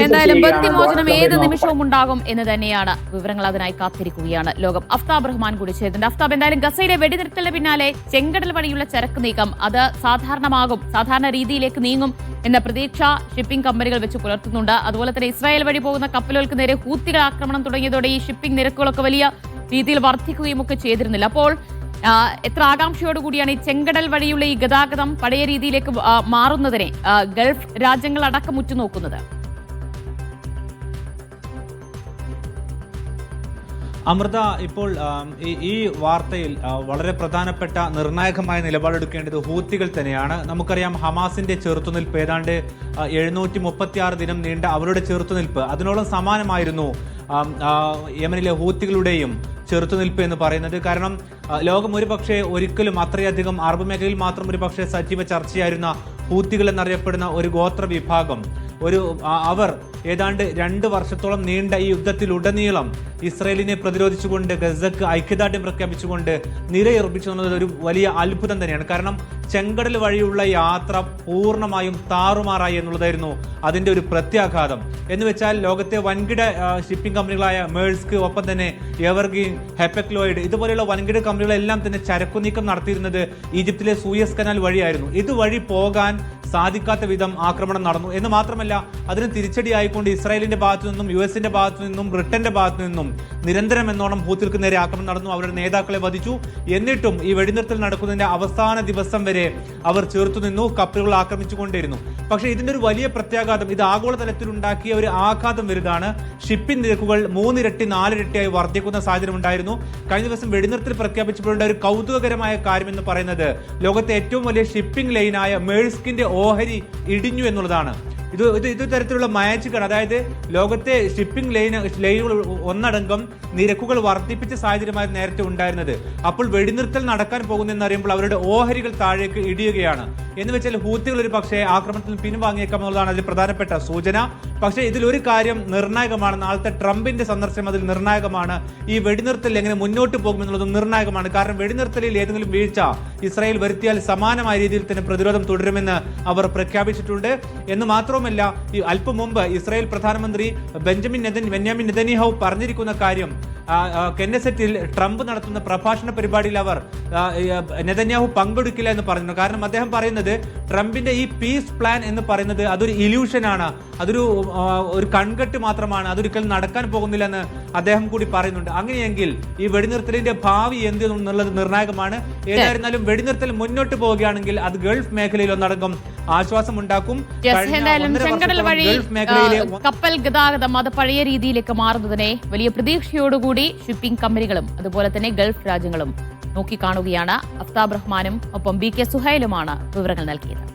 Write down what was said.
എന്തായാലും ബന്ദിമോചനം ഏത് നിമിഷവും ഉണ്ടാകും എന്ന് തന്നെയാണ് വിവരങ്ങൾ. അതിനായി കാത്തിരിക്കുകയാണ് ലോകം. അഫ്താബ് റഹ്മാൻ കൂടി ചെയ്തിട്ടുണ്ട്. അഫ്താബ്, എന്തായാലും ഗസയിലെ വെടിനിർത്തലിന് പിന്നാലെ ചെങ്കടൽ വഴിയുള്ള ചരക്ക് നീക്കം അത് സാധാരണ രീതിയിലേക്ക് നീങ്ങും എന്ന പ്രതീക്ഷ ഷിപ്പിംഗ് കമ്പനികൾ വെച്ച് പുലർത്തുന്നുണ്ട്. അതുപോലെ തന്നെ ഇസ്രായേൽ വഴി പോകുന്ന കപ്പലുകൾക്ക് നേരെ ഹൂത്തികൾ ആക്രമണം തുടങ്ങിയതോടെ ഈ ഷിപ്പിംഗ് നിരക്കുകളൊക്കെ വലിയ രീതിയിൽ വർദ്ധിക്കുകയും ഒക്കെ ചെയ്തിരുന്നില്ല. അപ്പോൾ എത്ര ആകാംക്ഷയോടുകൂടിയാണ് ഈ ചെങ്കടൽ വഴിയുള്ള ഈ ഗതാഗതം പഴയ രീതിയിലേക്ക് മാറുന്നതിനെ ഗൾഫ് രാജ്യങ്ങൾ അടക്കം ഉറ്റുനോക്കുന്നത്? അമൃത, ഇപ്പോൾ ഈ വാർത്തയിൽ വളരെ പ്രധാനപ്പെട്ട നിർണായകമായ നിലപാടെടുക്കേണ്ടത് ഹൂത്തികൾ തന്നെയാണ്. നമുക്കറിയാം, ഹമാസിന്റെ ചെറുത്തുനിൽപ്പ് ഏതാണ്ട് 736 ദിനം നീണ്ട അവരുടെ ചെറുത്തുനിൽപ്പ് അതിനോളം സമാനമായിരുന്നു യമനിലെ ഹൂത്തികളുടെയും ചെറുത്തുനിൽപ്പ് എന്ന് പറയുന്നത്. കാരണം ലോകം ഒരിക്കലും അത്രയധികം അറബ് മേഖലയിൽ മാത്രം സജീവ ചർച്ചയായിരുന്ന ഹൂത്തികൾ എന്നറിയപ്പെടുന്ന ഒരു ഗോത്ര വിഭാഗം അവർ ഏതാണ്ട് 2 വർഷത്തോളം നീണ്ട ഈ യുദ്ധത്തിലുടനീളം ഇസ്രയേലിനെ പ്രതിരോധിച്ചുകൊണ്ട് ഗസക്ക് ഐക്യദാർഢ്യം പ്രഖ്യാപിച്ചുകൊണ്ട് നിലയുറപ്പിച്ചു എന്നത് ഒരു വലിയ അത്ഭുതം തന്നെയാണ്. കാരണം ചെങ്കടൽ വഴിയുള്ള യാത്ര പൂർണ്ണമായും താറുമാറായി എന്നുള്ളതായിരുന്നു അതിന്റെ ഒരു പ്രത്യാഘാതം. എന്ന് വെച്ചാൽ ലോകത്തെ വൻകിട ഷിപ്പിംഗ് കമ്പനികളായ മേഴ്സ്ക്, ഒപ്പം തന്നെ എവർഗ്രീൻ, ഹെപ്പക്ലോയിഡ് ഇതുപോലെയുള്ള വൻകിട കമ്പനികളെല്ലാം തന്നെ ചരക്കുനീക്കം നടത്തിയിരുന്നത് ഈജിപ്തിലെ സൂയസ് കനാൽ വഴിയായിരുന്നു. ഇതുവഴി പോകാൻ സാധിക്കാത്ത വിധം ആക്രമണം നടന്നു എന്ന് മാത്രമല്ല, അതിന് തിരിച്ചടിയായിക്കൊണ്ട് ഇസ്രായേലിന്റെ ഭാഗത്തു നിന്നും US-ന്റെ ഭാഗത്തു നിന്നും ബ്രിട്ടന്റെ ഭാഗത്തു നിന്നും നിരന്തരം എന്നോണം ഹൂത്തികൾക്ക് നേരെ ആക്രമണം നടന്നു. അവരുടെ നേതാക്കളെ വധിച്ചു. എന്നിട്ടും ഈ വെടിനിർത്തൽ നടക്കുന്നതിന്റെ അവസാന ദിവസം വരെ അവർ ചേർത്തു നിന്നു, കപ്പലുകൾ ആക്രമിച്ചുകൊണ്ടിരുന്നു. പക്ഷേ ഇതിന്റെ ഒരു വലിയ പ്രത്യാഘാതം, ഇത് ആഗോളതലത്തിൽ ഉണ്ടാക്കിയ ഒരു ആഘാതം വലുതാണ്. ഷിപ്പിംഗ് നിരക്കുകൾ 3 ഇരട്ടി 4 ഇരട്ടിയായി വർദ്ധിക്കുന്ന സാഹചര്യം ഉണ്ടായിരുന്നു. കഴിഞ്ഞ ദിവസം വെടിനിർത്തൽ പ്രഖ്യാപിച്ചപ്പോഴുള്ള ഒരു കൗതുകകരമായ കാര്യം എന്ന് പറയുന്നത് ലോകത്തെ ഏറ്റവും വലിയ ഷിപ്പിംഗ് ലൈനായ മേഴ്സ്കിന്റെ ഓഹരി ഇടിഞ്ഞു എന്നുള്ളതാണ്. ഇത് തരത്തിലുള്ള മാജിക്കാണ്. അതായത് ലോകത്തെ ഷിപ്പിംഗ് ലൈനുകൾ ഒന്നടങ്കം നിരക്കുകൾ വർദ്ധിപ്പിച്ച സാഹചര്യമായിരുന്നു നേരത്തെ ഉണ്ടായിരുന്നത്. അപ്പോൾ വെടിനിർത്തൽ നടക്കാൻ പോകുന്നതെന്നറിയുമ്പോൾ അവരുടെ ഓഹരികൾ താഴേക്ക് ഇടിയുകയാണ്. എന്ന് വെച്ചാൽ ഹൂത്തികൾ ഒരു പക്ഷേ ആക്രമണത്തിൽ പിൻവാങ്ങിയേക്കാം എന്നുള്ളതാണ് അതിൽ പ്രധാനപ്പെട്ട സൂചന. പക്ഷേ ഇതിലൊരു കാര്യം നിർണായകമാണ്. നാളത്തെ ട്രംപിന്റെ സന്ദർശനം അതിൽ നിർണായകമാണ്. ഈ വെടിനിർത്തൽ എങ്ങനെ മുന്നോട്ട് പോകുമെന്നുള്ളതും നിർണായകമാണ്. കാരണം വെടിനിർത്തലിൽ ഏതെങ്കിലും വീഴ്ച ഇസ്രായേൽ വരുത്തിയാൽ സമാനമായ രീതിയിൽ തന്നെ പ്രതിരോധം തുടരുമെന്ന് അവർ പ്രഖ്യാപിച്ചിട്ടുണ്ട്. എന്ന് മാത്രമല്ല, ഈ അല്പം മുമ്പ് ഇസ്രായേൽ പ്രധാനമന്ത്രി ബെന്യാമിൻ നെതന്യാഹു പറഞ്ഞിരിക്കുന്ന കാര്യം, കെന്നസെറ്റിൽ ട്രംപ് നടത്തുന്ന പ്രഭാഷണ പരിപാടിയിൽ അവർ നെതന്യാഹു പങ്കെടുക്കില്ല എന്ന് പറഞ്ഞു. കാരണം അദ്ദേഹം പറയുന്നത് ട്രംപിന്റെ ഈ പീസ് പ്ലാൻ എന്ന് പറയുന്നത് അതൊരു ഇല്യൂഷനാണ്, ഒരു കൺകെട്ട് മാത്രമാണ്, അതൊരിക്കലും നടക്കാൻ പോകുന്നില്ല എന്ന് അദ്ദേഹം കൂടി പറയുന്നുണ്ട്. അങ്ങനെയെങ്കിൽ ഈ വെടിനിർത്തലിന്റെ ഭാവി എന്ത് എന്നുള്ളത് നിർണായകമാണ്. ഏതായിരുന്നാലും വെടിനിർത്തൽ മുന്നോട്ട് പോവുകയാണെങ്കിൽ അത് ഗൾഫ് മേഖലയിൽ ഒന്നടങ്കം ആശ്വാസം ഉണ്ടാക്കും. ചെങ്കടൽ വഴി കപ്പൽ ഗതാഗതം അത് പഴയ രീതിയിലേക്ക് മാറുന്നതിനെ വലിയ പ്രതീക്ഷയോടുകൂടി ഷിപ്പിംഗ് കമ്പനികളും അതുപോലെ തന്നെ ഗൾഫ് രാജ്യങ്ങളും നോക്കിക്കാണുകയാണ്. അഫ്താബ് റഹ്മാനും ഒപ്പം BK സുഹൈലുമാണ് വിവരങ്ങൾ നൽകിയത്.